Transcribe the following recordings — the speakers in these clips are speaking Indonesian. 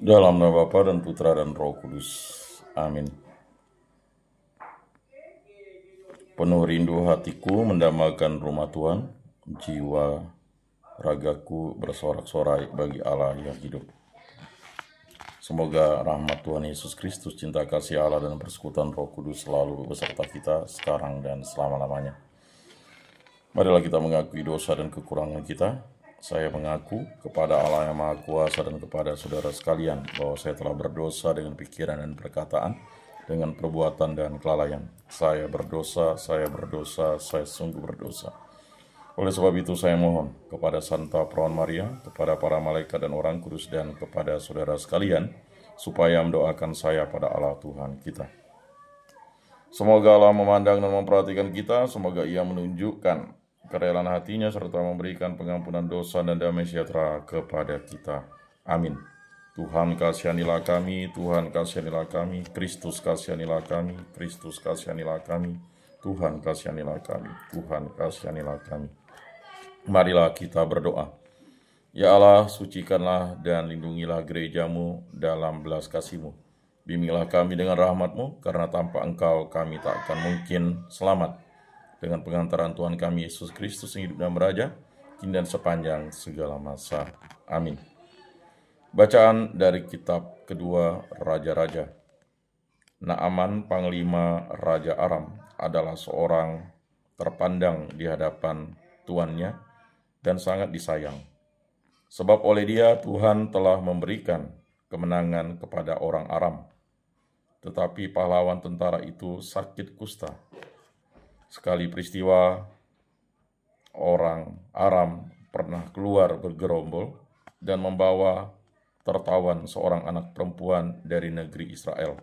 Dalam nama Bapa dan Putra dan Roh Kudus. Amin. Penuh rindu hatiku mendambakan rumah Tuhan, jiwa ragaku bersorak-sorai bagi Allah yang hidup. Semoga rahmat Tuhan Yesus Kristus, cinta kasih Allah dan persekutuan Roh Kudus selalu beserta kita sekarang dan selama-lamanya. Marilah kita mengakui dosa dan kekurangan kita. Saya mengaku kepada Allah yang Maha Kuasa dan kepada saudara sekalian bahwa saya telah berdosa dengan pikiran dan perkataan, dengan perbuatan dan kelalaian. Saya berdosa, saya sungguh berdosa. Oleh sebab itu saya mohon kepada Santa Perawan Maria, kepada para malaikat dan orang kudus, dan kepada saudara sekalian, supaya mendoakan saya pada Allah Tuhan kita. Semoga Allah memandang dan memperhatikan kita, semoga Ia menunjukkan kerelaan hatinya serta memberikan pengampunan dosa dan damai sejahtera kepada kita. Amin. Tuhan kasihanilah kami, Tuhan kasihanilah kami, Kristus kasihanilah kami, Kristus kasihanilah kami, Tuhan kasihanilah kami, Tuhan kasihanilah kami. Marilah kita berdoa. Ya Allah, sucikanlah dan lindungilah gerejamu dalam belas kasih-Mu. Bimbinglah kami dengan rahmat-Mu, karena tanpa Engkau kami tak akan mungkin selamat. Dengan pengantaran Tuhan kami Yesus Kristus yang hidup dan beraja, kini dan sepanjang segala masa. Amin. Bacaan dari kitab kedua Raja-Raja. Naaman, panglima Raja Aram, adalah seorang terpandang di hadapan tuannya dan sangat disayang. Sebab oleh dia Tuhan telah memberikan kemenangan kepada orang Aram. Tetapi pahlawan tentara itu sakit kusta. Sekali peristiwa, orang Aram pernah keluar bergerombol dan membawa tertawan seorang anak perempuan dari negeri Israel.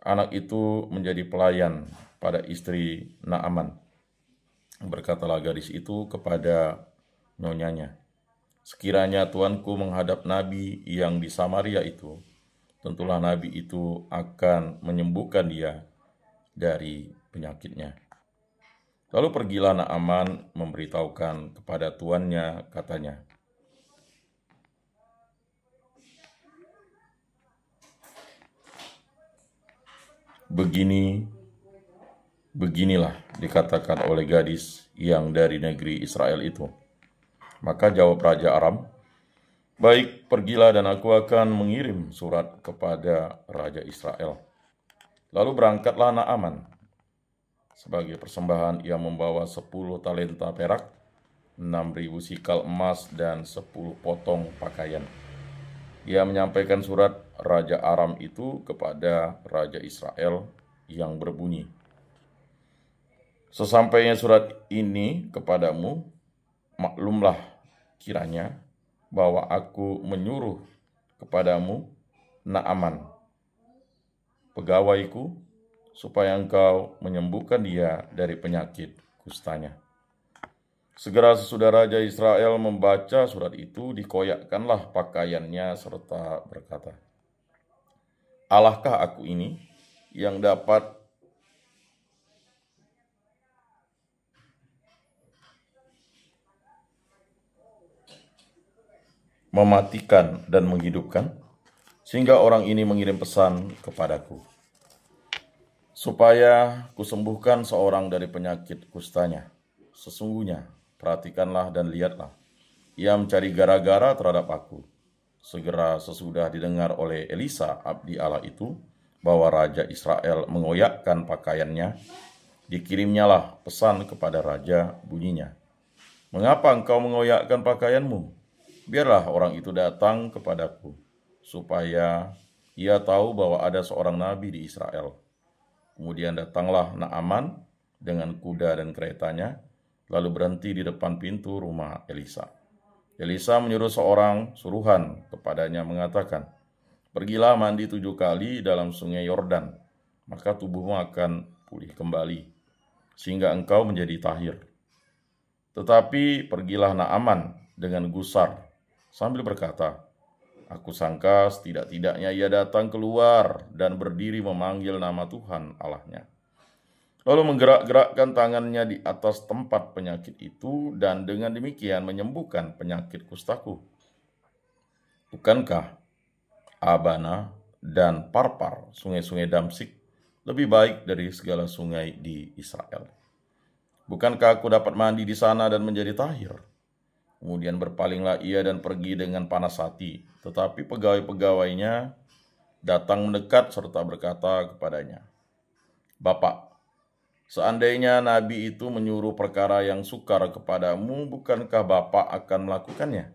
Anak itu menjadi pelayan pada istri Naaman. Berkatalah gadis itu kepada nyonyanya, "Sekiranya tuanku menghadap nabi yang di Samaria itu, tentulah nabi itu akan menyembuhkan dia dari penyakitnya." Lalu pergilah Naaman memberitahukan kepada tuannya, katanya, Beginilah dikatakan oleh gadis yang dari negeri Israel itu. Maka jawab Raja Aram, "Baik, pergilah dan aku akan mengirim surat kepada Raja Israel." Lalu berangkatlah Naaman. Sebagai persembahan ia membawa 10 talenta perak, 6.000 sikal emas, dan 10 potong pakaian. Ia menyampaikan surat Raja Aram itu kepada Raja Israel yang berbunyi, "Sesampainya surat ini kepadamu, maklumlah kiranya bahwa aku menyuruh kepadamu Naaman, pegawaiku, supaya engkau menyembuhkan dia dari penyakit kustanya." Segera sesudah Raja Israel membaca surat itu, dikoyakkanlah pakaiannya serta berkata, "Allahkah aku ini yang dapat mematikan dan menghidupkan, sehingga orang ini mengirim pesan kepadaku, supaya kusembuhkan seorang dari penyakit kustanya. Sesungguhnya, perhatikanlah dan lihatlah, ia mencari gara-gara terhadap aku." Segera sesudah didengar oleh Elisa, abdi Allah itu, bahwa Raja Israel mengoyakkan pakaiannya, dikirimnyalah pesan kepada raja, bunyinya, "Mengapa engkau mengoyakkan pakaianmu? Biarlah orang itu datang kepadaku, supaya ia tahu bahwa ada seorang nabi di Israel." Kemudian datanglah Naaman dengan kuda dan keretanya, lalu berhenti di depan pintu rumah Elisa. Elisa menyuruh seorang suruhan kepadanya mengatakan, "Pergilah mandi 7 kali dalam sungai Yordan, maka tubuhmu akan pulih kembali, sehingga engkau menjadi tahir." Tetapi pergilah Naaman dengan gusar, sambil berkata, "Aku sangka setidak-tidaknya ia datang keluar dan berdiri memanggil nama Tuhan Allahnya." Lalu menggerak-gerakkan tangannya di atas tempat penyakit itu, dan dengan demikian menyembuhkan penyakit kustaku. Bukankah Abana dan Parpar, sungai-sungai Damsik, lebih baik dari segala sungai di Israel? Bukankah aku dapat mandi di sana dan menjadi tahir?" Kemudian berpalinglah ia dan pergi dengan panas hati. Tetapi pegawai-pegawainya datang mendekat serta berkata kepadanya, "Bapak, seandainya nabi itu menyuruh perkara yang sukar kepadamu, bukankah Bapak akan melakukannya?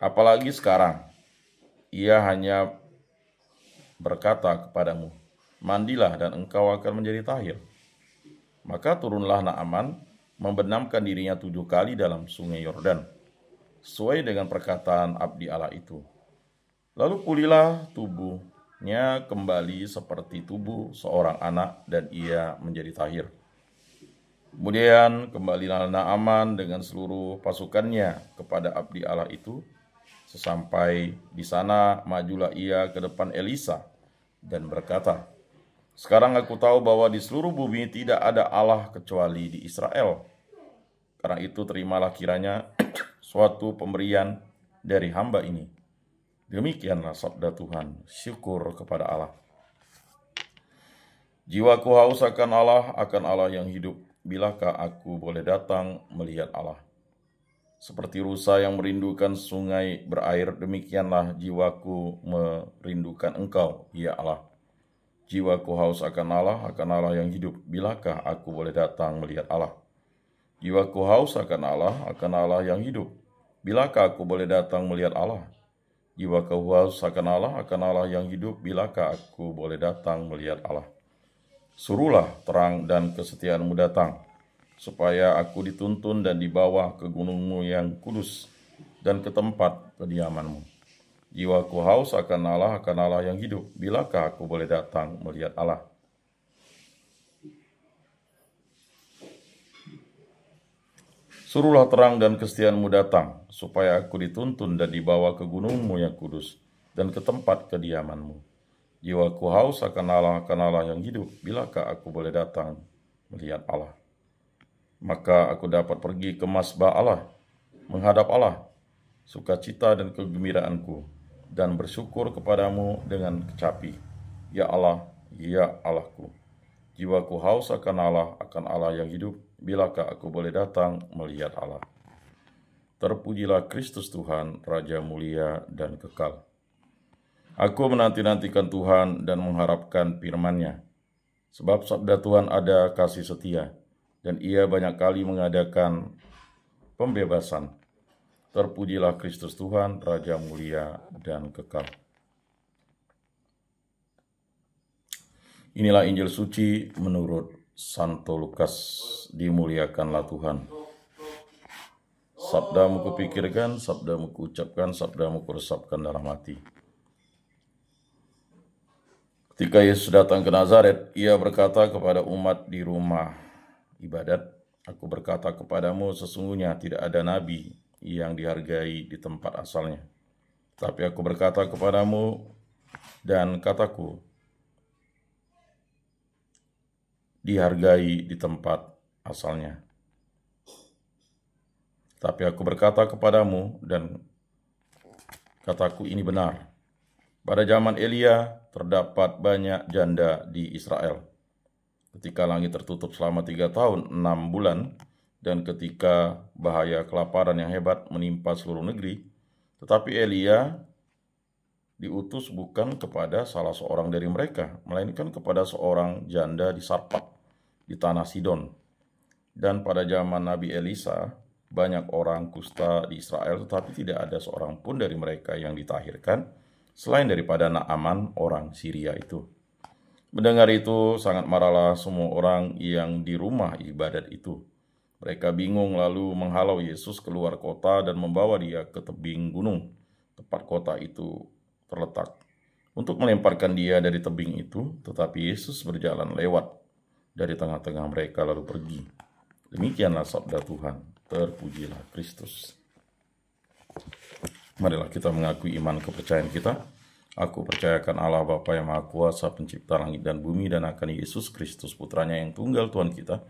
Apalagi sekarang, ia hanya berkata kepadamu, 'Mandilah dan engkau akan menjadi tahir.'" Maka turunlah Naaman, membenamkan dirinya 7 kali dalam sungai Yordan, sesuai dengan perkataan abdi Allah itu. Lalu pulihlah tubuhnya kembali seperti tubuh seorang anak, dan ia menjadi tahir. Kemudian kembalilah Naaman dengan seluruh pasukannya kepada abdi Allah itu. Sesampai di sana, majulah ia ke depan Elisa dan berkata, "Sekarang aku tahu bahwa di seluruh bumi tidak ada Allah kecuali di Israel. Karena itu terimalah kiranya suatu pemberian dari hamba ini." Demikianlah sabda Tuhan. Syukur kepada Allah. Jiwaku haus akan Allah yang hidup. Bilakah aku boleh datang melihat Allah? Seperti rusa yang merindukan sungai berair, demikianlah jiwaku merindukan Engkau, ya Allah. Jiwaku haus akan Allah yang hidup. Bilakah aku boleh datang melihat Allah? Jiwaku haus akan Allah yang hidup. Bilakah aku boleh datang melihat Allah? Jiwaku haus akan Allah yang hidup. Bilakah aku boleh datang melihat Allah? Suruhlah terang dan kesetiaan-Mu datang, supaya aku dituntun dan dibawa ke gunung-Mu yang kudus dan ke tempat kediaman-Mu. Jiwaku haus akan Allah yang hidup. Bilakah aku boleh datang melihat Allah? Suruhlah terang dan kesetiaan-Mu datang, supaya aku dituntun dan dibawa ke gunung-Mu yang kudus dan ke tempat kediaman-Mu. Jiwaku haus akan Allah yang hidup. Bilakah aku boleh datang melihat Allah? Maka aku dapat pergi ke masbah Allah, menghadap Allah, sukacita dan kegembiraanku, dan bersyukur kepadamu dengan kecapi. Ya Allah, ya Allahku. Jiwaku haus akan Allah yang hidup. Bilakah aku boleh datang melihat Allah? Terpujilah Kristus Tuhan, Raja mulia dan kekal. Aku menanti-nantikan Tuhan dan mengharapkan firman-Nya. Sebab sabda Tuhan ada kasih setia, dan ia banyak kali mengadakan pembebasan. Terpujilah Kristus Tuhan, Raja mulia dan kekal. Inilah Injil suci menurut Santo Lukas. Dimuliakanlah Tuhan. Sabda-Mu kupikirkan, sabda-Mu kuucapkan, sabda-Mu kuresapkan dalam hati. Ketika Yesus datang ke Nazaret, ia berkata kepada umat di rumah ibadat, "Aku berkata kepadamu, sesungguhnya tidak ada nabi yang dihargai di tempat asalnya. Tapi aku berkata kepadamu, dan kataku dihargai di tempat asalnya. Tapi aku berkata kepadamu, dan kataku ini benar. Pada zaman Elia terdapat banyak janda di Israel. Ketika langit tertutup selama 3 tahun 6 bulan, dan ketika bahaya kelaparan yang hebat menimpa seluruh negeri, tetapi Elia diutus bukan kepada salah seorang dari mereka, melainkan kepada seorang janda di Sarpat, di tanah Sidon. Dan pada zaman Nabi Elisa, banyak orang kusta di Israel, tetapi tidak ada seorang pun dari mereka yang ditahirkan, selain daripada Naaman orang Syria itu." Mendengar itu, sangat marahlah semua orang yang di rumah ibadat itu. Mereka bingung lalu menghalau Yesus keluar kota dan membawa dia ke tebing gunung, tempat kota itu terletak, untuk melemparkan dia dari tebing itu. Tetapi Yesus berjalan lewat dari tengah-tengah mereka lalu pergi. Demikianlah sabda Tuhan. Terpujilah Kristus. Marilah kita mengakui iman kepercayaan kita. Aku percayakan Allah Bapa yang Maha Kuasa, pencipta langit dan bumi, dan akan Yesus Kristus, putranya yang tunggal Tuhan kita,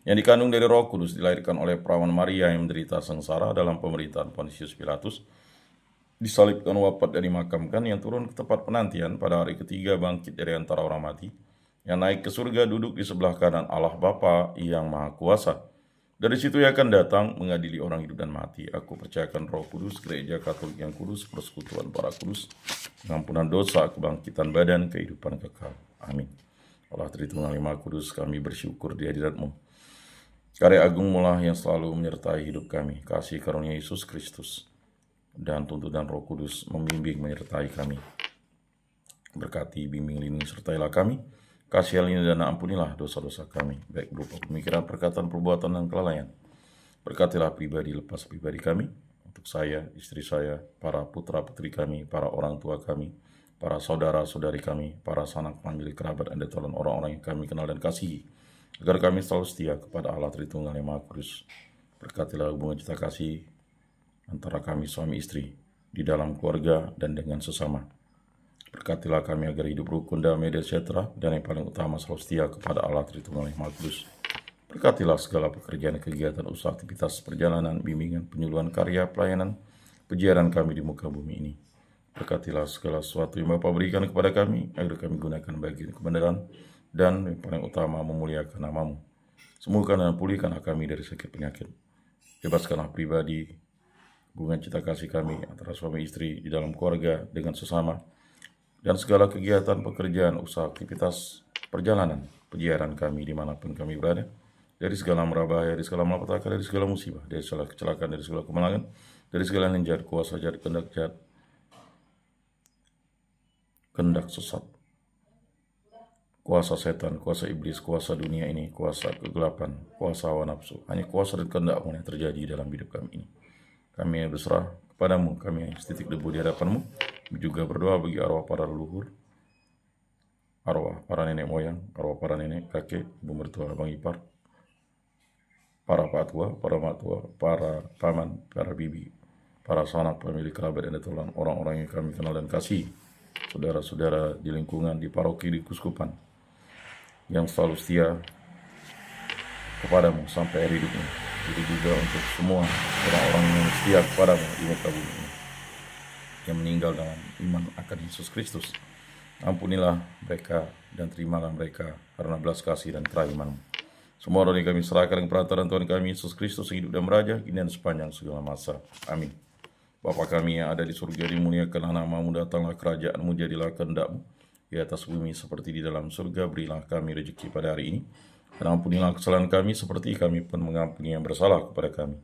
yang dikandung dari Roh Kudus, dilahirkan oleh perawan Maria, yang menderita sengsara dalam pemerintahan Pontius Pilatus, disalibkan, wafat, dan dimakamkan, yang turun ke tempat penantian, pada hari ketiga bangkit dari antara orang mati, yang naik ke surga, duduk di sebelah kanan Allah Bapa yang Maha Kuasa. Dari situ ia akan datang mengadili orang hidup dan mati. Aku percayakan Roh Kudus, gereja Katolik yang kudus, persekutuan para kudus, pengampunan dosa, kebangkitan badan, kehidupan kekal. Amin. Allah Tritunggal Maha Kudus, kami bersyukur di hadirat-Mu. Karya agungmu lah yang selalu menyertai hidup kami. Kasih karunia Yesus Kristus dan tuntunan Roh Kudus membimbing menyertai kami. Berkati, bimbing, lindungi, sertailah kami. Kasihanilah dan ampunilah dosa-dosa kami, baik berupa pemikiran, perkataan, perbuatan, dan kelalaian. Berkatilah pribadi lepas pribadi kami, untuk saya, istri saya, para putra-putri kami, para orang tua kami, para saudara-saudari kami, para sanak famili, kerabat, dan calon orang-orang yang kami kenal dan kasihi, agar kami selalu setia kepada Allah Tritunggal yang Maha Kudus. Berkatilah hubungan cinta kasih antara kami suami istri, di dalam keluarga dan dengan sesama. Berkatilah kami agar hidup rukun, damai, dan sejahtera, dan yang paling utama selalu setia kepada Allah Tritunggal yang Maha Kudus. Berkatilah segala pekerjaan, kegiatan, usaha, aktivitas, perjalanan, bimbingan, penyuluhan, karya, pelayanan, pejiaran kami di muka bumi ini. Berkatilah segala sesuatu yang Bapa berikan kepada kami, agar kami gunakan bagi kebenaran, dan yang paling utama memuliakan nama-Mu. Sembuhkan dan pulihkanlah kami dari sakit penyakit. Bebaskanlah pribadi, hubungan cinta kasih kami antara suami istri, di dalam keluarga, dengan sesama, dan segala kegiatan, pekerjaan, usaha, aktivitas, perjalanan, pejiaran kami dimanapun kami berada, dari segala merabahaya, dari segala malapetaka, dari segala musibah, dari segala kecelakaan, dari segala kemalangan, dari segala yang jahat, kuasa jahat, kehendak sesat, kuasa setan, kuasa iblis, kuasa dunia ini, kuasa kegelapan, kuasa hawa nafsu. Hanya kuasa dan kehendak-Mu yang terjadi dalam hidup kami ini. Kami berserah kepadamu, kami setitik debu di hadapan-Mu. Juga berdoa bagi arwah para leluhur, arwah para nenek moyang, arwah para nenek, kakek, ibu mertua, abang ipar, para pak tua, para mak tua, para paman, para bibi, para sanak pemilik kerabat dan tulang, orang-orang yang kami kenal dan kasih, saudara-saudara di lingkungan, di paroki, di kuskupan, yang selalu setia kepadamu sampai akhir hidupnya. Jadi juga untuk semua orang-orang yang setia kepadamu di muka bumi ini, yang meninggal dalam iman akan Yesus Kristus. Ampunilah mereka dan terimalah mereka karena belas kasih dan kerahiman-Mu. Semua roh kami serahkan dengan perantaraan Tuhan kami Yesus Kristus, hidup dan meraja, kini dan sepanjang segala masa. Amin. Bapa kami yang ada di surga, dimuliakanlah nama-Mu, datanglah kerajaan-Mu, jadilah kehendak-Mu di atas bumi seperti di dalam surga. Berilah kami rezeki pada hari ini, dan ampunilah kesalahan kami seperti kami pun mengampuni yang bersalah kepada kami.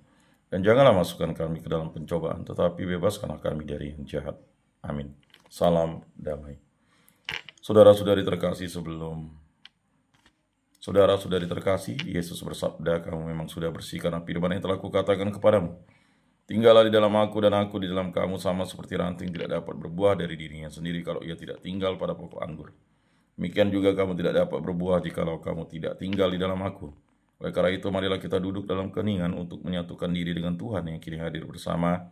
Dan janganlah masukkan kami ke dalam pencobaan, tetapi bebaskanlah kami dari yang jahat. Amin. Salam damai. Saudara-saudari terkasih, saudara-saudari terkasih, Yesus bersabda, kamu memang sudah bersih karena firman yang telah kukatakan kepadamu. Tinggallah di dalam aku dan aku di dalam kamu, sama seperti ranting tidak dapat berbuah dari dirinya sendiri kalau ia tidak tinggal pada pokok anggur. Demikian juga kamu tidak dapat berbuah jikalau kamu tidak tinggal di dalam aku. Oleh karena itu, marilah kita duduk dalam keheningan untuk menyatukan diri dengan Tuhan yang kini hadir bersama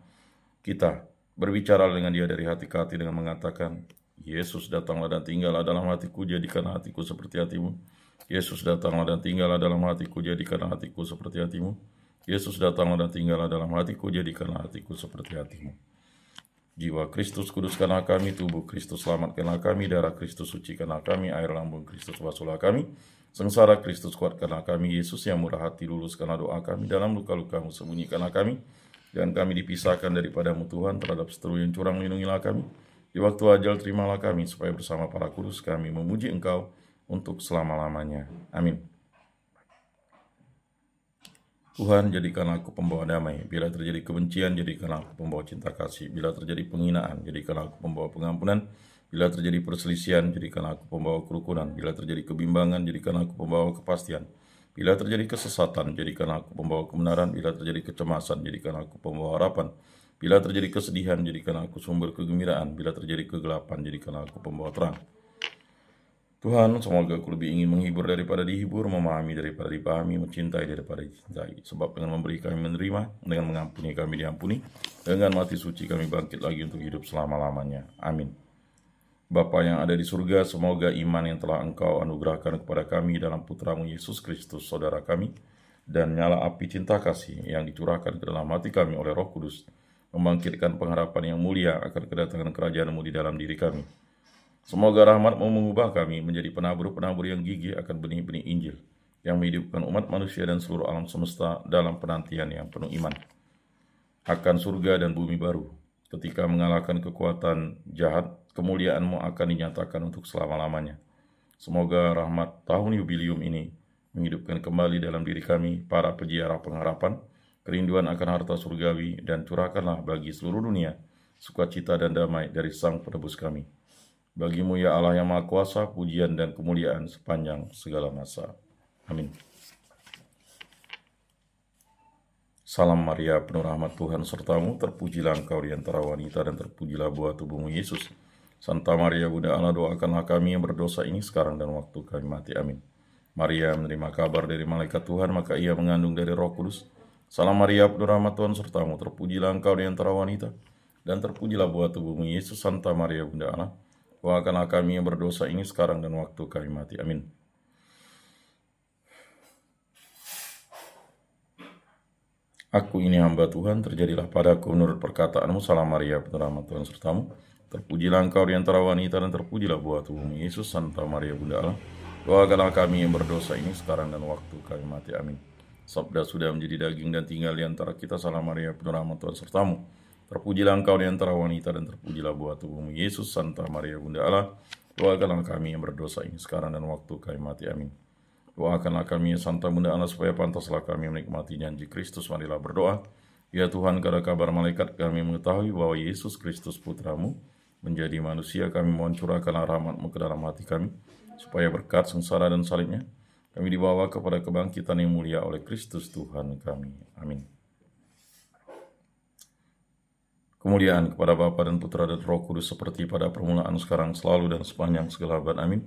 kita. Berbicara dengan Dia dari hati ke hati dengan mengatakan, Yesus datanglah dan tinggallah dalam hatiku, jadikanlah hatiku seperti hatimu. Yesus datanglah dan tinggallah dalam hatiku, jadikanlah hatiku seperti hatimu. Yesus datanglah dan tinggallah dalam hatiku, jadikanlah hatiku seperti hatimu. Jiwa Kristus kuduskanlah kami, tubuh Kristus selamatkanlah kami, darah Kristus sucikanlah kami, air lambung Kristus basuhlah kami, sengsara Kristus kuatkanlah kami, Yesus yang murah hati luluskanlah doa kami, dalam luka-luka-Mu sembunyikanlah kami, dan kami dipisahkan daripada-Mu Tuhan, terhadap seteru yang curang lindungilah kami, di waktu ajal terimalah kami, supaya bersama para kudus kami memuji Engkau untuk selama-lamanya. Amin. Tuhan, jadikanlah aku pembawa damai. Bila terjadi kebencian, jadikanlah aku pembawa cinta kasih. Bila terjadi penghinaan, jadikanlah aku pembawa pengampunan. Bila terjadi perselisihan, jadikanlah aku pembawa kerukunan. Bila terjadi kebimbangan, jadikanlah aku pembawa kepastian. Bila terjadi kesesatan, jadikanlah aku pembawa kebenaran. Bila terjadi kecemasan, jadikanlah aku pembawa harapan. Bila terjadi kesedihan, jadikanlah aku sumber kegembiraan. Bila terjadi kegelapan, jadikanlah aku pembawa terang. Tuhan, semoga aku lebih ingin menghibur daripada dihibur, memahami daripada dipahami, mencintai daripada dicintai. Sebab dengan memberi kami menerima, dengan mengampuni kami diampuni, dengan mati suci kami bangkit lagi untuk hidup selama-lamanya. Amin. Bapa yang ada di surga, semoga iman yang telah Engkau anugerahkan kepada kami dalam Putra-Mu Yesus Kristus, saudara kami, dan nyala api cinta kasih yang dicurahkan ke dalam hati kami oleh Roh Kudus, membangkitkan pengharapan yang mulia akan kedatangan kerajaan-Mu di dalam diri kami. Semoga rahmat-Mu mengubah kami menjadi penabur-penabur yang gigih akan benih-benih Injil, yang menghidupkan umat manusia dan seluruh alam semesta dalam penantian yang penuh iman akan surga dan bumi baru. Ketika mengalahkan kekuatan jahat, kemuliaan-Mu akan dinyatakan untuk selama-lamanya. Semoga rahmat tahun jubilium ini menghidupkan kembali dalam diri kami para peziarah pengharapan, kerinduan akan harta surgawi, dan curahkanlah bagi seluruh dunia sukacita dan damai dari Sang Penebus kami. Bagi-Mu ya Allah yang Maha Kuasa, pujian dan kemuliaan sepanjang segala masa. Amin. Salam Maria, penuh rahmat Tuhan sertamu, terpujilah engkau di antara wanita dan terpujilah buah tubuhmu Yesus. Santa Maria Bunda Allah, doakanlah kami yang berdosa ini sekarang dan waktu kami mati. Amin. Maria menerima kabar dari malaikat Tuhan, maka ia mengandung dari Roh Kudus. Salam Maria, penuh rahmat Tuhan sertamu, terpujilah engkau di antara wanita dan terpujilah buah tubuhmu Yesus. Santa Maria Bunda Allah, doakanlah kami yang berdosa ini sekarang dan waktu kami mati. Amin. Aku ini hamba Tuhan, terjadilah padaku menurut perkataanmu. Salam Maria, penuh rahmat Tuhan sertamu, terpujilah engkau di antara wanita dan terpujilah buah tubuhmu Yesus. Santa Maria Bunda Allah, doakanlah kami yang berdosa ini sekarang dan waktu kami mati. Amin. Sabda sudah menjadi daging dan tinggal di antara kita. Salam Maria, penuh rahmat Tuhan sertamu, terpujilah engkau di antara wanita dan terpujilah buah tubuhmu Yesus. Santa Maria Bunda Allah, doakanlah kami yang berdosa ini sekarang dan waktu kami mati. Amin. Doakanlah kami ya Santa Bunda Allah, supaya pantaslah kami menikmati janji Kristus. Marilah berdoa. Ya Tuhan, karena kabar malaikat kami mengetahui bahwa Yesus Kristus Putramu menjadi manusia, kami mohon curahkanlah rahmat-Mu ke dalam hati kami, supaya berkat sengsara dan salibnya kami dibawa kepada kebangkitan yang mulia oleh Kristus Tuhan kami. Amin. Kemuliaan kepada Bapa dan Putra dan Roh Kudus, seperti pada permulaan, sekarang, selalu, dan sepanjang segala abad. Amin.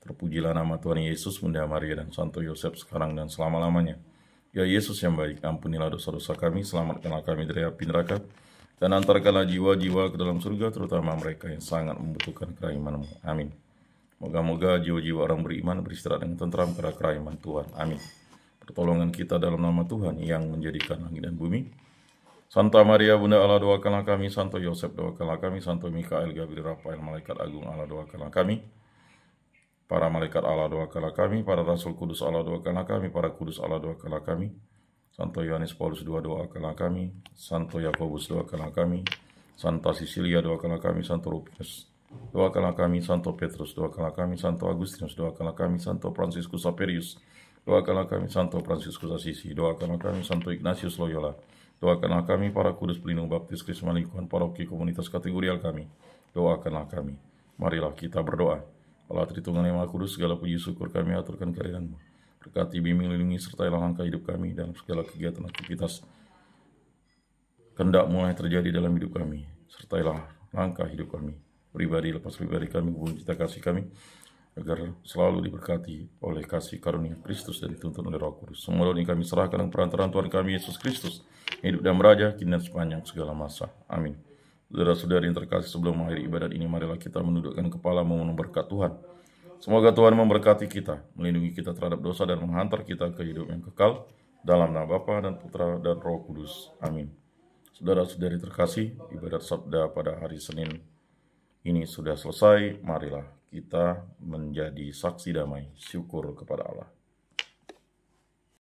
Terpujilah nama Tuhan Yesus, Bunda Maria, dan Santo Yosef, sekarang dan selama-lamanya. Ya Yesus yang baik, ampunilah dosa-dosa kami, selamatkanlah kami dari api neraka, dan antarkanlah jiwa-jiwa ke dalam surga, terutama mereka yang sangat membutuhkan kerahmat-Mu. Amin. Moga-moga jiwa-jiwa orang beriman beristirahat dengan tentram pada kerahmat Tuhan. Amin. Pertolongan kita dalam nama Tuhan yang menjadikan langit dan bumi. Santa Maria Bunda Allah, doakanlah kami. Santo Yosef, doakanlah kami. Santo Mikael, Gabriel, Rafael, Malaikat Agung Allah, doakanlah kami. Para malaikat Allah, doakanlah kami. Para rasul kudus Allah, doakanlah kami. Para kudus Allah, doakanlah kami. Santo Yohanes Paulus II, doakanlah kami. Santo Yakobus, doakanlah kami. Santa Sisilia, doakanlah kami. Santo Rufinus, doakanlah kami. Santo Petrus, doakanlah kami. Santo Agustinus, doakanlah kami. Santo Fransiskus Saperius, doakanlah kami. Santo Fransiskus Asisi, doakanlah kami. Santo Ignatius Loyola, doakanlah kami. Para kudus pelindung baptis Krisma lingkungan paroki komunitas kategorial kami, doakanlah kami. Marilah kita berdoa. Allah Tritunggal yang Maha Kudus, segala puji syukur kami aturkan kehadiran-Mu. Berkati, bimbing, lindungi, sertailah langkah hidup kami dalam segala kegiatan aktivitas kehendak mulai terjadi dalam hidup kami. Sertailah langkah hidup kami, pribadi lepas pribadi kami, hubungan cita kasih kami, agar selalu diberkati oleh kasih karunia Kristus dan dituntun oleh Roh Kudus. Semua doa ini kami serahkan dengan perantaraan Tuhan kami Yesus Kristus, hidup dan meraja kini dan sepanjang segala masa. Amin. Saudara-saudari yang terkasih, sebelum mengakhiri ibadat ini, marilah kita menundukkan kepala memohon berkat Tuhan. Semoga Tuhan memberkati kita, melindungi kita terhadap dosa, dan menghantar kita ke hidup yang kekal, dalam nama Bapa dan Putra dan Roh Kudus. Amin. Saudara-saudari terkasih, ibadat sabda pada hari Senin ini sudah selesai. Marilah kita menjadi saksi damai, syukur kepada Allah.